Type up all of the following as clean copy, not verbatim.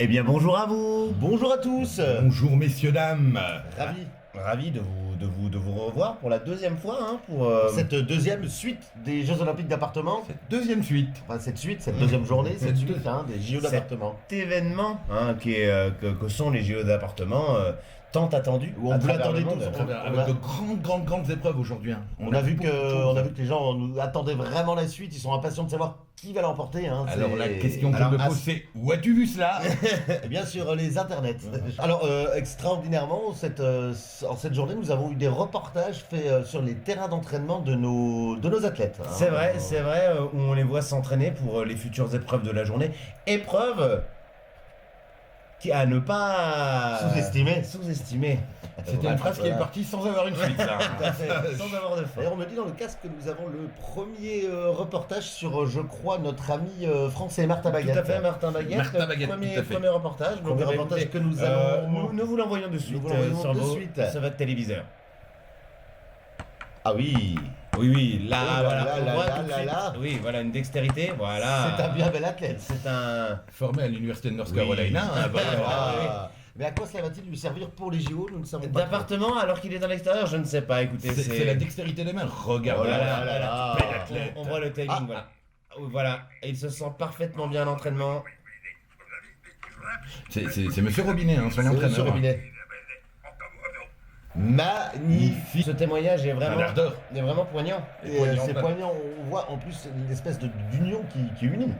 Eh bien bonjour à vous. Bonjour à tous. Bonjour messieurs, dames. Ravi de vous revoir pour la deuxième fois pour Cette deuxième suite des Jeux Olympiques d'appartement. Cette deuxième suite. Enfin, cette deuxième journée, cette suite des JO Cet d'appartement. événement que sont les JO d'appartement tant attendus. Où on à vous travers l'attendait le monde. tous. Avec de grandes épreuves aujourd'hui. On a vu que les gens nous attendaient vraiment la suite. Ils sont impatients de savoir qui va l'emporter. Alors la question que Alors, je me pose c'est où as-tu vu cela? Et bien sûr, les internets. Alors, extraordinairement, en cette journée, nous avons eu des reportages faits sur les terrains d'entraînement de nos athlètes. C'est vrai, où on les voit s'entraîner pour les futures épreuves de la journée. Épreuves à ne pas sous-estimer. C'était une phrase qui est partie sans avoir une suite là. Tout à fait, sans avoir de fin. D'ailleurs, on me dit dans le casque que nous avons le premier reportage sur, je crois, notre ami français Martin Baguette. Tout à fait, Martin Baguette. Martin Baguette, premier, tout à fait. premier reportage. Donc, Premier reportage que nous allons... nous vous l'envoyons de suite, vous l'envoyons sur, de vos- suite. sur votre téléviseur. Ah oui, Oui, là, Oh là voilà. là on là voit là tout de là suite. là. Oui, voilà, une dextérité, voilà. c'est un bien bel athlète. C'est un... Formé à l'université de North Oui. Carolina. Ah. Mais à quoi cela va-t-il lui servir pour les JO? Nous ne savons pas. D'appartement alors qu'il est dans l'extérieur, je ne sais pas, écoutez, C'est la dextérité des mains. Regarde. Oh là Voilà, là là. bel athlète. on voit le timing, Ah. voilà. Voilà, et il se sent parfaitement bien à l'entraînement. C'est monsieur Robinet, son C'est entraîneur. Monsieur Robinet. Magnifique. Ce témoignage est vraiment, Un ardeur. poignant. Et, poignant, c'est pas- poignant, on voit en plus une espèce d'union qui unit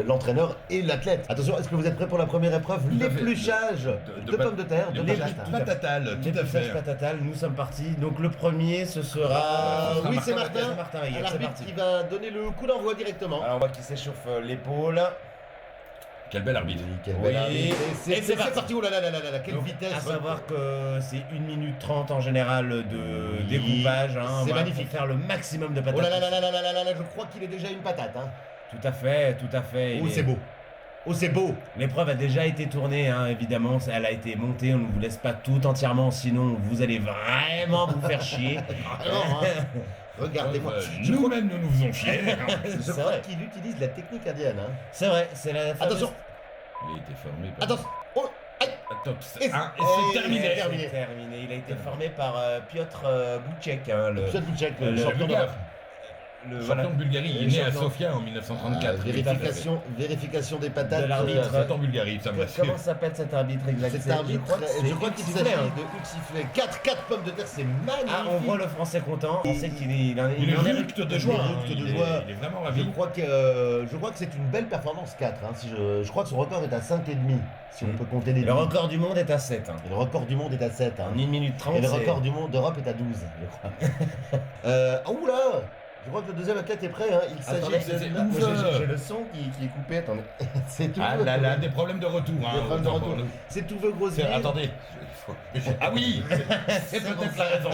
l'entraîneur et l'athlète. Attention, est-ce que vous êtes prêts pour la première épreuve? Tout à fait. L'épluchage De de pommes de terre, de Les patates. patatales, tout à L'épluchage fait. patatal, nous sommes partis. Donc le premier, ce sera... Oui, c'est Martin Martin, C'est Martin Baguette, c'est l'arbitre parti. qui va donner le coup d'envoi directement. Alors on voit qu'il s'échauffe l'épaule. Quel bel arbitre. Quel Oui. bel arbitre. Et Et c'est c'est parti, oh là là là là là, quelle Donc, vitesse. à savoir que c'est 1 minute 30 en général de Oui, découpage. c'est voilà, magnifique. pour faire le maximum de patates. Oh là là là là là là là là, je crois qu'il est déjà une patate. Hein. Tout à fait, tout à fait. Oh, c'est beau. Oh, c'est beau. L'épreuve a déjà été tournée, évidemment, elle a été montée, on ne vous laisse pas tout entièrement, sinon vous allez vraiment vous faire chier. Vraiment, hein. Regardez-moi. Je crois, Nous-mêmes, nous nous faisons chier. je C'est crois vrai. qu'il utilise la technique indienne. Hein. C'est vrai, c'est la fameuse- Attention, Il a été formé par... attention. Oh, aïe. Attends, Et- et c'est terminé. C'est terminé. terminé. Il a été formé par Piotr Bouchek, le Piotr Bouchek, le le champion Bulgare. d'Europe. Champion de Bulgarie, il est Le né à champion. Sofia en 1934. Vérification des patates. De l'arbitre. C'est en Bulgarie, ça me rassure. Comment s'appelle cet arbitre exact? Cet arbitre, je crois qu'il sifflait, s'agit hein. de Hugues Sifflet. 4 pommes de terre, c'est magnifique. Ah, on voit le français content. On sait qu'il est, il en Il est en est ructe de joie. hein. ructe de Il est- joie. Il est vraiment Je ravi. crois que c'est une belle performance 4. Hein, si je crois que son record est à 5,5. Si on peut compter les Le demi. record du monde est à 7. Et le record du monde est à 7. Hein. En 1 minute 30. Et le c'est- record du monde d'Europe est à 12, je crois. Oh là, je crois que le deuxième athlète est prêt. Hein. Il Attendez, s'agit de... c'est ouf. j'ai le son qui est coupé. Attendez. C'est tout. Ah là là, des problèmes de retour. Des Hein, problèmes de autant retour. pour nous. C'est tout veut grossir. Attendez. Ah oui, c'est peut-être la raison.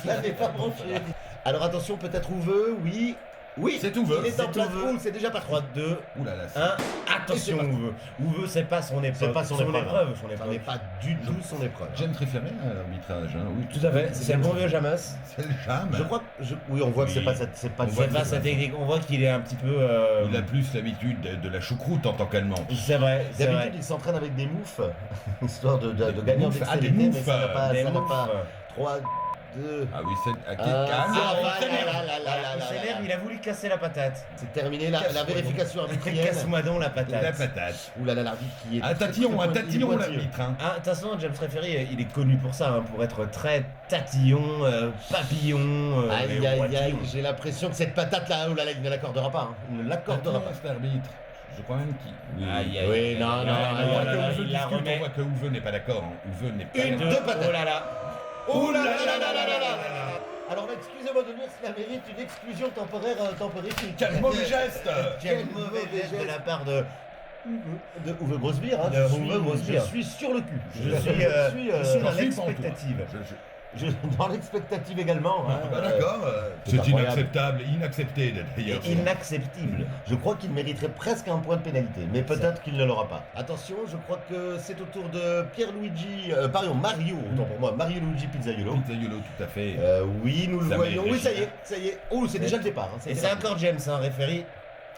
Ça n'est pas branché. Alors attention, peut-être où veut, oui. Oui, C'est tout veut. il est en C'est place. tout veut. Oh, c'est déjà parti. 3, 2, Ouh là là. 1. Attention, Et c'est Uwe, c'est pas son épreuve. C'est pas son épreuve. Son Ça épreuve. n'est pas du tout son épreuve. J'aime très fermé l'arbitrage. Hein. Oui, Tout à fait, c'est le bon vieux Jamas. C'est le charme. Je crois que oui, on voit que Oui. c'est pas cette, c'est pas On du voit tout C'est pas ça. sa technique. On voit qu'il est un petit peu. Il a plus l'habitude de la choucroute en tant qu'allemand. C'est vrai, c'est vrai. D'habitude, il s'entraîne avec des moufs, histoire de gagner en moufs. Ah, des dextérité, mais moufs, ça n'a pas, Des ça n'a moufs. pas. 3, 2. Ah oui, c'est à Ah, quel il s'énerve. Il s'énerve, il a voulu casser la patate. C'est terminé la vérification arbitrienne. Casse-moi donc la La patate. patate. Ouh là là, l'arbitre qui est. Un tatillon l'arbitre. Hein. Ah, de toute façon, James Referee, il est connu pour ça, pour être très tatillon, papillon. Aïe et aïe voiture. aïe, j'ai l'impression que cette patate là, oh là là, il ne l'accordera pas. Hein. Il ne l'accordera pas. Cet arbitre. Je crois même qu'il. Oui, Aïe, aïe, Oui, aïe, non, aïe, non, aïe, non, aïe, non, aïe, non, aïe, je il la discute, on remet. voit que Uwe n'est pas d'accord. Hein. Uwe n'est pas Une, d'accord. deux patates. Oh là là. Oh là là là là là là là. Alors excusez-moi de dire, cela mérite une exclusion temporaire temporifique. Quel mauvais geste. Quel mauvais geste de la part de. De Uwe Grossbier, hein. De Je Uwe suis- Grossbier. Je suis sur le cul. Je suis dans dans suis l'expectative. dans l'expectative également. Hein. Bah, d'accord. C'est C'est incroyable. inacceptable, inaccepté d'ailleurs. Inacceptable. Je crois qu'il mériterait presque un point de pénalité, mais peut-être qu'il ne l'aura pas. Attention, je crois que c'est au tour de Pierluigi, Mario, autant pour moi, Mario Luigi Pizzaiolo. Pizzaiolo, tout à fait. Oui, nous le Ça voyons. mérite Oui, ça y rien. est, ça y est. Oh, c'est déjà le départ. Hein, Et c'est encore James, référé.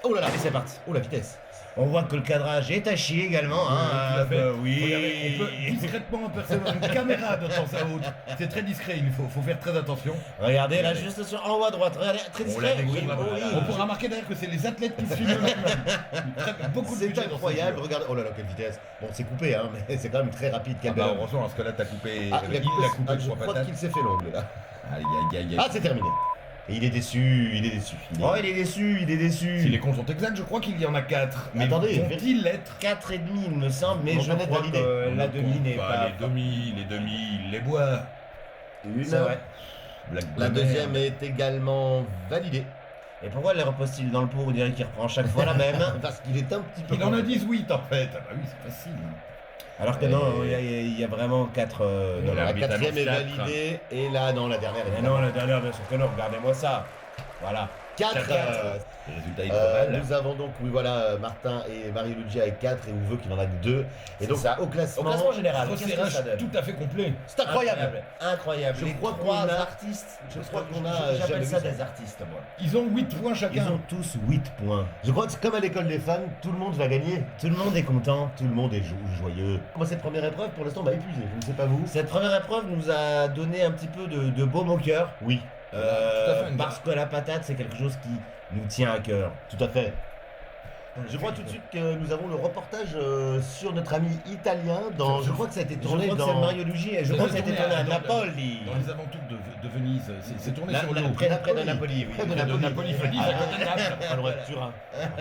Oh là là. Allez, c'est parti. Oh la vitesse. On voit que le cadrage est à chier également. Tout à fait. Oui. Regardez, on peut discrètement apercevoir une caméra de temps à autre. C'est très discret, il faut faire très attention. Regardez là, juste sur en haut à droite. Regardez, très On discret. l'a Oui, découvert. oui. On pourra remarquer d'ailleurs que c'est les athlètes qui se filment eux-mêmes. Beaucoup de C'est budget dans incroyable. cette Regardez. Oh là là, quelle vitesse. Bon, c'est coupé, hein, mais c'est quand même très rapide. Quel bel homme. heureusement, parce que là, t'as coupé. Ah, il a coupé, de je trois crois patates. qu'il s'est fait l'ongle là. Aïe, aïe, aïe, aïe. Ah, c'est terminé. Et il est déçu, il est déçu. Oh, il est déçu, il est déçu. Si les comptes sont exacts, je crois qu'il y en a 4. Mais Attendez, vont-ils l'être 4,5 il me semble, mais On je peut crois valider. que la On demi compte n'est pas... Les demi, il les boit. Une. C'est vrai. La deuxième est également validée. Et pourquoi les repose-t-il dans le pot? On dirait qu'il reprend chaque fois la même. Parce qu'il est un petit peu. Il en a 18 en fait. Ah bah oui, c'est facile. Alors que non, il y a vraiment 4... non, La l'arbitre quatrième est annonce quatre. validée. Et là, non, la dernière est mais non, la dernière, bien sûr que non, regardez-moi ça. Voilà. 4. Les résultats, ils prévalent. Nous avons donc, oui, voilà, Martin et Marie-Luigi avec 4 et Uwe qui n'en a que 2. Et C'est donc, ça. au classement. Au classement général, qu'est-ce que Resserrage ça donne? tout à fait complet. C'est incroyable. Incroyable. Je Les crois qu'on trois a- artistes. je crois qu'on a J'appelle jamais ça vu ça. des artistes, moi. Ils ont 8 points Ils chacun. ont tous 8 points. Je crois que c'est comme à l'école des fans, tout le monde va gagner. Tout le monde est content. Tout le monde est joyeux. Moi, cette première épreuve, pour l'instant, m'a épuisé. Je ne sais pas vous. Cette première épreuve nous a donné un petit peu de baume au cœur. Oui, Tout à fait, Parce que la patate, c'est quelque chose qui nous tient à cœur. tout à fait. Je crois tout de suite que nous avons le reportage sur notre ami italien dans. Je crois que ça a été Je tourné crois que c'est dans. Mario Luigi et je crois que ça a été tourné à Napoli. Dans les avantures de Venise. C'est tourné sur l'eau. Près de Napoli, oui. Près de De Napoli, Venise, à côté de Naples. Pas loin de Turin.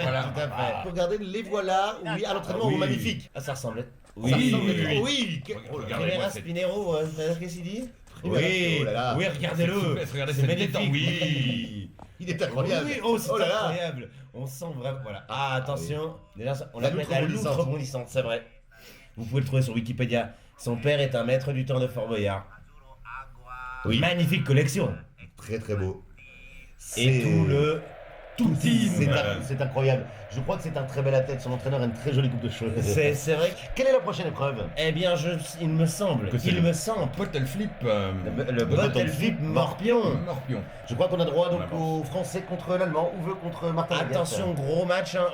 Voilà. Tout à fait. Regardez, les voilà, oui, à l'entraînement, Oui. magnifique. Ah, ça ressemblait. Ça ressemble oui, trop- oui. oui. Regardez-moi Rivera cette- Spinero, qu'est-ce qu'il dit? Oui, oh là là. Oui, regardez-le. Regardez C'est cette magnifique. détente. Oui. Il est incroyable. Oui, oh, c'est là là. incroyable. On sent vraiment. Voilà. Ah, attention. Déjà, on La l'appelle loutre la bondissante. loutre bondissante, c'est vrai. Vous pouvez le trouver sur Wikipédia. Son père est un maître du temps de Fort Boyard. Oui. Magnifique collection. Très très beau. Et tout team. C'est incroyable. Je crois que c'est un très bel athlète. Son entraîneur a une très jolie coupe de cheveux. C'est vrai que. Quelle est la prochaine épreuve? Eh bien, il me semble. Que c'est Il le- me semble. Bottle flip. Le bottle flip Morpion. Morpion. Je crois qu'on a droit donc On aux Français contre l'Allemand. Uwe contre Martin Lagarde. Attention, gros match. Hein.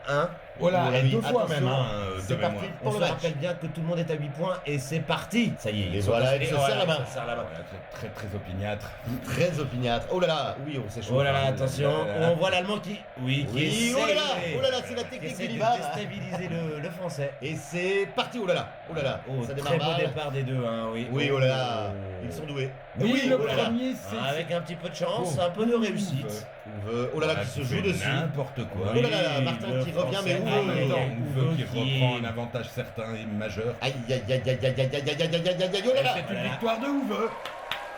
Un. Voilà, Oui, et deux fois attention, même. c'est de parti. mémoire. On Pour se le match. rappelle bien que tout le monde est à 8 points et c'est parti. Ça y est. Et ils sont voilà, tous- il se voilà, serre la main. il se serre la main. Voilà, c'est très très opiniâtre. Très opiniâtre. Oh là là, oui, on s'échauffe. Oh là là, attention, on voit l'allemand qui. Oui, qui Oui, essaie, oh là là, oui, oh là là, c'est la qui technique essaie de d'Ivar. déstabiliser le français. Et c'est parti, oh là là, oh là là. Oh, Ça très démarre beau mal. départ des deux, hein, oui. Oui, oh là là, ils sont doués. Oui, le oh là là. premier, c'est. Ah, avec un petit peu de chance, Oh. un peu de réussite. Uwe, oh là là, qui se joue dessus. N'importe quoi. Oh là là, Martin le qui revient, mais Français, Uwe. En même temps, Uwe Uwe qui qui- reprend un avantage certain et majeur. Aïe, aïe, aïe, aïe, aïe, aïe, aïe, aïe, aïe, aïe, aïe, aïe, oh là là. C'est une victoire de Uwe.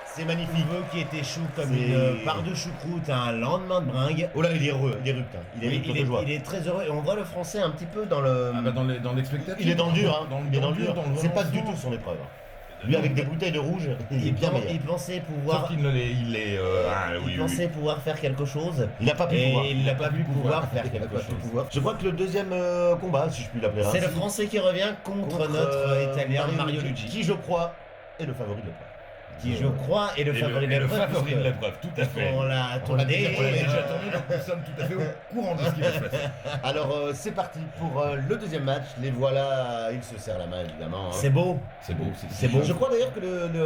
C'est magnifique. Uwe qui était chou comme C'est- une part de choucroute un lendemain de bringue. Oh là, il est heureux, il est rupt, hein. Il est Oui, rupt de joie. il est très heureux et on voit le français un petit peu dans le. Ah bah dans l'expectative. Il est dans le dur, hein. Il est dans le dur. dans le C'est pas du relancement. tout son épreuve. Lui, avec des bouteilles de rouge, il est bien meilleur. Il pensait Sauf pouvoir. qu'il ne l'est. Il est. Il pensait pouvoir faire quelque chose. Il n'a pas pu Et pouvoir. il n'a pas pu pouvoir faire Il n'a quelque pas pu chose. pouvoir. Je crois que le deuxième combat, si je puis l'appeler C'est ainsi, le français qui revient contre notre italien Mario Luigi. qui je crois est le favori de l'épreuve. Qui, je crois, est le favori de le l'épreuve. favori de puisque l'épreuve, tout à fait. On l'a On l'a tourné. déjà On l'a déjà Euh, tourné, donc nous sommes tout à fait au courant de ce qui va se passer. Alors c'est parti pour le deuxième match. Les voilà, ils se serrent la main évidemment. hein. C'est beau. C'est beau, C'est beau. Je crois d'ailleurs que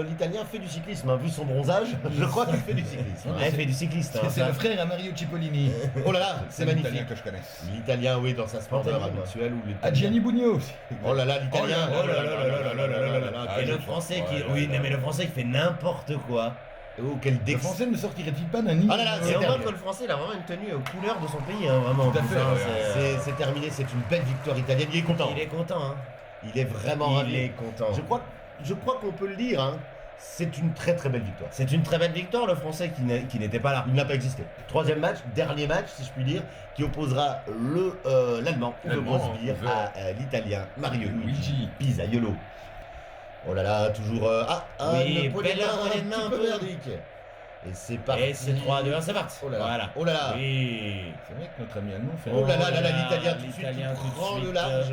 l'Italien fait du cyclisme, hein, vu son bronzage. Je crois qu'il fait du cyclisme. hein. Elle fait du cycliste. hein, C'est ça. le frère à Mario Cipollini. Oh là là, c'est l'italien magnifique. que je connaisse. L'Italien, oui, dans sa splendeur Spontané, habituelle. Ou À Gianni Bugno aussi. Oh là là, l'Italien. Oh là là là là là là là là là. Ah, Et le je- français qui. ouais, Oui, ouais, non, mais le français qui fait n'importe quoi. Oh, quel Le dex. français ne sortirait-il pas d'un nid Ah là là, Et c'est on voit terminé. que le français, il a vraiment une tenue aux couleurs de son pays, hein, vraiment. Tout à fait, Putain, ouais. C'est terminé, c'est une belle victoire italienne. Il est content. Il est content, hein. Il est vraiment ravi. Il est content. Je crois qu'on peut le dire. Hein. C'est une très très belle victoire. C'est une très belle victoire, le français qui n'était pas là. Il n'a pas existé. Troisième match, dernier match, si je puis dire, qui opposera l'Allemand Uwe L'Allemand, Grosbier Uwe. à l'Italien Mario Luigi Luigi. Pizzaiolo. Oh là là, toujours Oui, une poignée de belle main poignée de main un un petit peu. peu merdique. Et c'est parti. Et c'est 3-2-1, c'est parti. Oh là là. Voilà. Oh là là. Oui. C'est vrai que notre ami allemand fait. Oh là là là là, là là, l'Italien tout de suite l'Italien qui tout de prend le suite, large.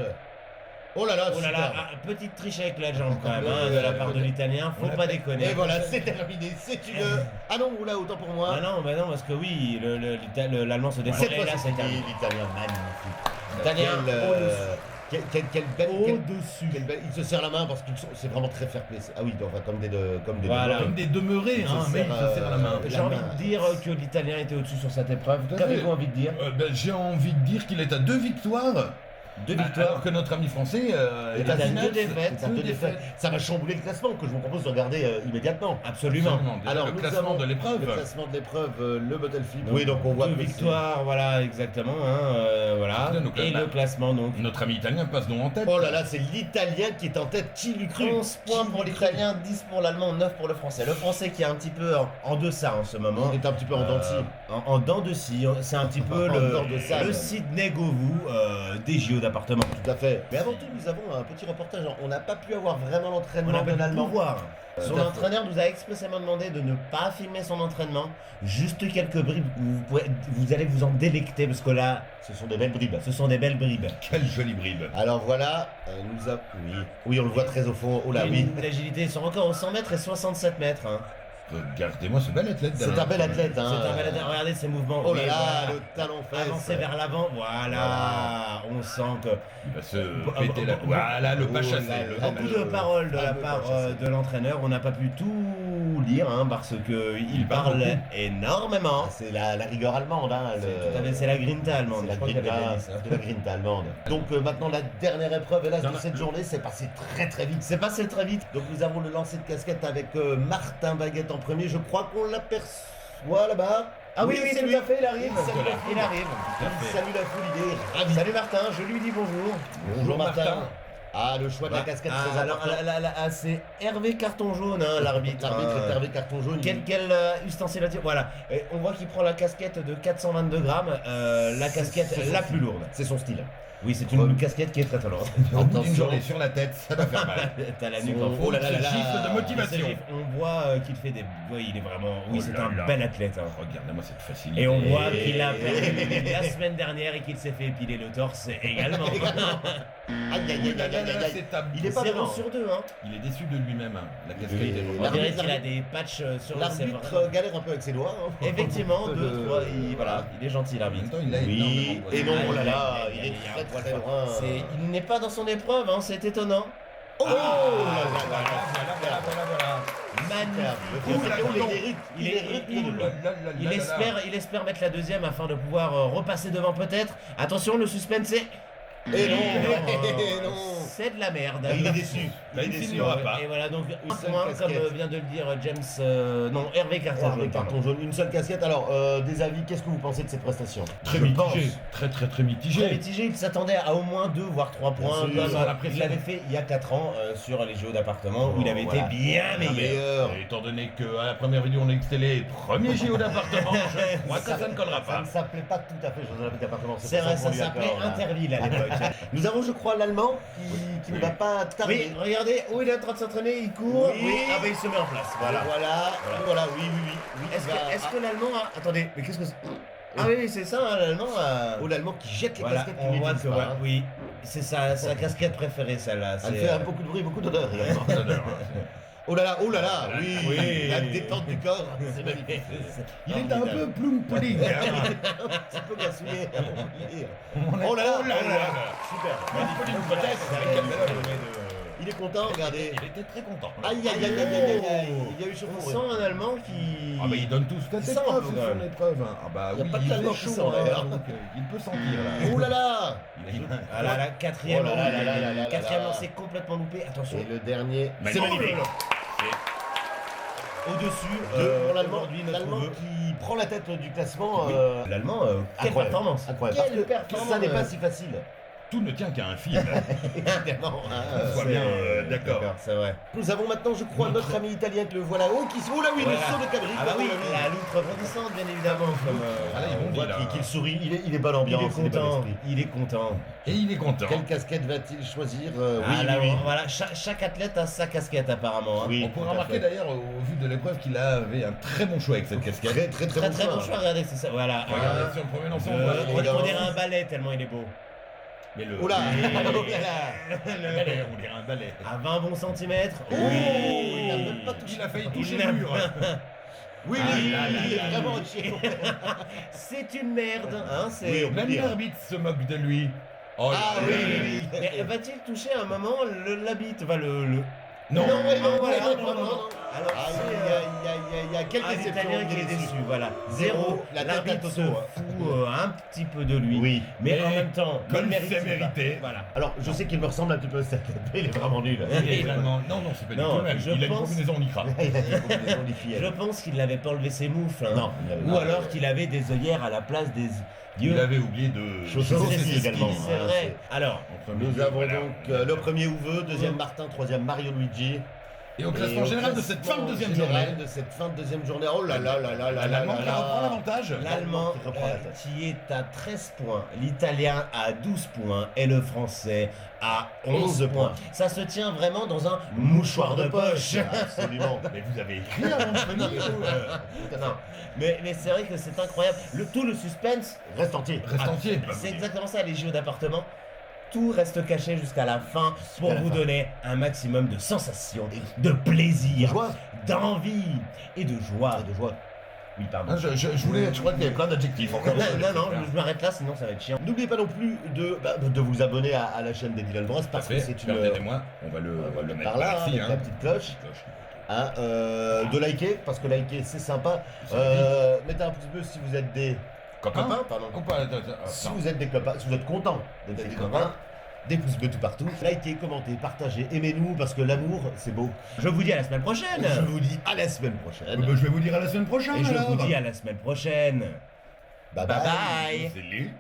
Oh là là, Oh là super. là, petite triche avec la jambe quand même, hein, de la part de l'Italien, faut pas déconner. Et voilà, c'est terminé. C'est une. Ah non, oula, autant pour moi. Ah non, bah non, parce que oui, l'Allemand se défend. Cette Et fois, là, c'est c'est terminé. l'Italien magnifique. Italien, Quelle belle. au-dessus. Quelle belle. Il se serre la main parce que c'est vraiment très fair play. Ah oui, enfin, comme des Voilà. Comme des demeurés, hein, mais il se serre la main. J'ai envie de dire que l'Italien était au-dessus sur cette épreuve. Tout à fait. Qu'avez-vous envie de dire? J'ai envie de dire qu'il est à 2 victoires. 2 victoires. Alors que notre ami français est à 2 défaites. Deux défaites. Ça va chambouler le classement que je vous propose de regarder immédiatement. Absolument. Déjà, Alors, le nous classement avons de l'épreuve. Le classement de l'épreuve, le Battlefield. Oui, donc on voit 2 que c'est- victoires, voilà, exactement. Voilà. Donc, Et là, le classement donc. Notre ami italien passe donc en tête. Oh là là, c'est l'Italien qui est en tête. Qui l'eût cru? 11 points Qui pour l'eût cru? l'Italien, 10 pour l'Allemand, 9 pour le Français. Le Français qui est un petit peu en deçà en ce moment. On est un petit peu en dents de scie. En dents de scie. C'est un petit peu En dents de sable. le Sydney Govou des JO d'appartement. Tout à fait. Mais avant tout, nous avons un petit reportage. On n'a pas pu avoir vraiment On l'entraînement n'a de pas pu l'Allemand. pouvoir. Son tout à fait. entraîneur nous a expressément demandé de ne pas filmer son entraînement. Juste quelques bribes. Vous allez vous en délecter parce que là, Ce sont des belles bribes. ce sont des belles bribes. Quelle jolie bribe. Alors voilà, nous avons. Oui, on le voit très au fond. Oh là, oui. L'agilité, son record au 100 mètres et 67 mètres. Hein. Regardez-moi ce bel athlète. C'est un bel athlète. Hein. C'est un bel athlète. Regardez ses mouvements. Oh là Oui, là, voilà. le talon fesse. Avancer vers l'avant, voilà. On sent que Il va se péter la. Voilà, le pas Oh chassé. là le là. beaucoup pas de paroles de la fameux part pas chassé. de l'entraîneur. On n'a pas pu tout lire hein, parce que il parle parle beaucoup. énormément. Ah, c'est la rigueur allemande. Hein, Tout à fait, c'est la grinta allemande. C'est la Je crois qu'il avait grinta, bien dit ça. c'est la grinta allemande. Donc maintenant la dernière épreuve hélas Non, de non. cette journée, c'est passé très très vite. C'est passé très vite. Donc nous avons le lancer de casquette avec Martin Baguette en premier. Je crois qu'on l'aperçoit là-bas. Ah oui, oui, c'est tout lui. à fait, il arrive. Il salue la foule. Il arrive. Tout à fait. Salut la foule, il est ravi. Salut Martin, je lui dis bonjour. Bonjour Martin. Ah, le choix de la Bah, casquette ah, très alors, important. c'est Hervé Carton Jaune, hein, l'arbitre. L'arbitre hein. est Hervé Carton Jaune. Quel ustensile a-t-il? Voilà, et on voit qu'il prend la casquette de 422 grammes, la casquette c'est son la style. plus lourde. C'est son style. Oui, c'est une casquette qui est très très lourde. Au bout d'une Attention. journée sur la tête, ça va faire mal. T'as la nuque Son- en fond. Oh là là là là. Ce gifle de motivation. On voit qu'il fait des. Oui, il est vraiment. Oui, Oh c'est là un là. bel athlète. Hein. Regardez-moi cette facilité. Et on voit qu'il a perdu la semaine dernière et qu'il s'est fait épiler le torse également. Aïe aïe aïe Là, aïe là, là, aïe aïe. c'est tabou. Il est pas 0 devant. sur 2, hein. Il est déçu de lui-même. Hein. La casquette Oui. est On vraiment- dirait qu'il a des patchs sur le L'arbitre sévère. galère un peu avec ses doigts. Hein. Effectivement, 2, 3, voilà, il est gentil En même l'arbitre. temps, il a Oui, énormément de et non, oh là là, Aïe, il aïe, est aïe, très un poil très fort. loin. Il n'est pas dans son épreuve, hein, c'est étonnant. Oh là là Voilà, là voilà. Magnifique. Il est rythmé. Il espère mettre la deuxième afin de pouvoir repasser devant peut-être. Attention, le suspense c'est. Et non, Oh, non. C'est de la merde. Il est déçu. Là, il signera pas. Et voilà donc un seule point comme casquette. vient de le dire James. Non, Hervé Carton Hervé Jaune, pardon. Carton jaune, une seule casquette. Alors, des avis, qu'est-ce que vous pensez de cette prestation? Très Je pense. mitigé. Très Très mitigé. mitigé, il s'attendait à au moins 2 voire 3 points. sûr, Comme, sans la il pression. l'avait fait il y a 4 ans sur les JO d'appartement où il avait Voilà. été bien meilleur. Meilleur. Et étant donné qu'à la première vidéo on a télé, premier JO d'appartement, je crois que ça ne collera Ça pas. ne s'appelait pas tout à fait Jeux Olympiques d'appartement. C'est vrai, ça s'appelait Interville à l'époque. Nous avons, je crois, l'Allemand qui ne va pas Oui, tarder. regardez, où il est en train de s'entraîner, il court. Oui. Ah bah il se met en place. Voilà. Voilà, oui. Est-ce que l'allemand a. Attendez, mais qu'est-ce que c'est? Ah oui, c'est ça, hein, l'allemand a. Oh, l'Allemand qui jette les Voilà, casquettes on qui voit n'utilisent que, pas. ouais, Hein. oui, c'est sa casquette préférée celle-là. Elle c'est, fait beaucoup de bruit, beaucoup d'odeur également. Oh là là, oui, Oui. la détente du corps, c'est magnifique. Il est un peu plum pudding. Hein. Un petit peu gassouillé. On est- Oh là là, Super. super. Pudding peut-être, avec quel bel homme. Il est content, regardez. Il était très content. Aïe aïe aïe aïe aïe aïe. Il y a eu chaud On pour sent un allemand qui. Ah bah il donne tout cette Il sent un épreuve, peu, c'est quand son même. épreuve. Hein. Ah bah Il y a oui, pas que il l'allemand est qui chaud, sent, hein, d'ailleurs. donc il peut sentir là. Oh là là. Il a- Ah là, la quatrième, Oh là là là là là là quatrième là. lancé complètement loupé. Attention, Et le dernier, Magnifique. c'est magnifique. au-dessus, Pour l'Allemand, aujourd'hui, notre l'Allemand vœu. qui prend la tête du classement. Oui, l'allemand, quelle incroyable. performance! Incroyable. Quelle Parce que performance! ça n'est pas si facile. Tout ne tient qu'à un fil. Évidemment. Soit bien, d'accord. C'est vrai. Nous avons maintenant, je crois, notre ami italien que le voilà. Oh, qui oh là oui, Voilà. le saut de Cabri. Ah bah oui, la loutre rebondissante, bien évidemment. Comme, Ah là, ils vont On voit dire, là. qu'il sourit, il est bonne il ambiance, est il est bon content, esprit. il est content. Et il est content. Quelle casquette va-t-il choisir Ah là, voilà, chaque athlète a sa casquette apparemment. Hein. Oui. On pourra tout à remarquer fait. d'ailleurs au vu de l'épreuve qu'il avait un très bon choix avec cette casquette. Très Très bon choix, regardez, c'est ça. Voilà. Regardez sur le premier lancement, On on voit dirait un ballet tellement il est beau. Mais le. Oh là Et- oh là là. Un balai, on dirait un balai. À 20 bons centimètres. Il n'a Oui. même pas touché. Il a failli toucher Il a- le mur. Oui, Ah oui, là là il est là vraiment là. chier. C'est une merde, hein, c'est... Oui, on peut Même dire. l'arbitre se moque de lui. Oh, Ah là oui, là. oui, oui. Mais va-t-il toucher à un moment l'habit, enfin le... Non, voilà, non. Alors Ah, c'est... il y a quelques un exceptions. Italien qui est déçu, voilà. Zéro, La tête à l'arbitre se Toto, fout un petit peu de lui. Oui. Mais en Mais même temps, comme il mérite c'est pas. mérité. Voilà. Alors, je sais qu'il me ressemble un petit peu cette tête, mais il est vraiment nul. Il est vraiment- Non, non, c'est pas du Non, tout le même. je Il a une pense- combinaison en icra. Il a des combinaisons des filles. Je pense qu'il n'avait pas enlevé ses moufles. Hein. Non, il avait Ou pas. alors qu'il avait des œillères à la place des yeux. Il avait oublié de. Chaussures chausser aussi ses également. skis. C'est Ah, vrai. Alors, En premier Nous lieu, avons voilà. donc le premier Uwe, deuxième Martin, troisième Mario Luigi. Et au classement Et au général de cette fin de classement deuxième général journée, de cette fin de deuxième journée. Oh là là là là là là l'Allemand là qui là. reprend l'avantage. l'Allemand qui reprend la tête. qui est à 13 points, l'Italien à 12 points et le Français à 11 points. Ça se tient vraiment dans un mouchoir de poche. Absolument. Mais vous avez écrit avant de venir ou, Non, mais c'est vrai que c'est incroyable. Tout le suspense, Reste entier. Reste entier. c'est exactement ça les JO d'appartement. Tout reste caché jusqu'à la fin pour Jusqu'à la vous fin. donner un maximum de sensations, de plaisir, Joie. d'envie et de joie. Et de joie. Oui, pardon. Ah, je voulais, je crois qu'il y avait plein d'adjectifs encore. Non, je m'arrête là, sinon ça va être chiant. N'oubliez pas non plus de vous abonner à la chaîne des Dylan Bros parce que c'est une. Pardonnez-moi, on va le mettre Par là, ici, avec la petite cloche. Hein, de liker, parce que liker c'est sympa. Mettez un pouce bleu si vous êtes des Copain, pardon. Si Si vous êtes des copains, si vous êtes contents d'être des copains, des pouces bleus tout partout. Likez, commentez, partagez, aimez-nous parce que l'amour c'est beau. Je vous dis à la semaine prochaine. Je vous dis à la semaine prochaine. Je vais vous dire à la semaine prochaine. Et je alors. vous dis à la semaine prochaine. Bye Bye bye. bye. Salut.